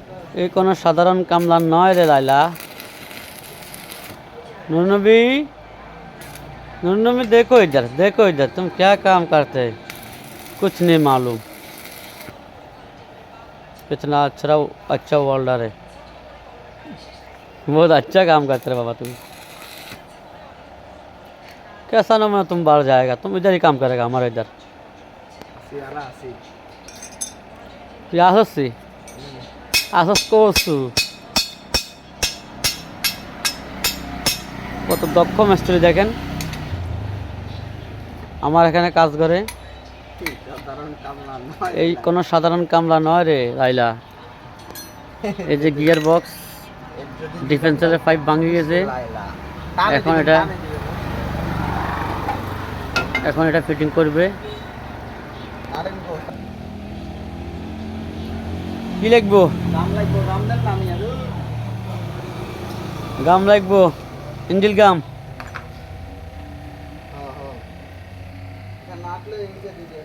ये कोनो साधारण कामला नय रे लाइला। नूरनबी, नूरनबी देखो इधर तुम क्या काम करते, कुछ नहीं मालूम। कितना अच्छा वर्ल्डर है, बहुत अच्छा काम करते रहे बाबा तुम। कैसा ना मैं तुम बाहर जाएगा, तुम इधर ही काम करेगा हमारे इधर। আসছি আসস করছু কত দক্ষ মিস্ত্রি দেখেন আমার এখানে কাজ করে। এই কোনো সাধারণ কামলা নয় রে লাইলা। এই যে গিয়ার বক্স ডিফেন্সারের পাইপ ভাঙে গেছে, এখন এটা ফিটিং করবে। কি লিখবো? গাম লাগবো, ইঞ্জিল গাম। হ্যাঁ হ্যাঁ, এটা নাটলে ইঞ্জিল দিবে।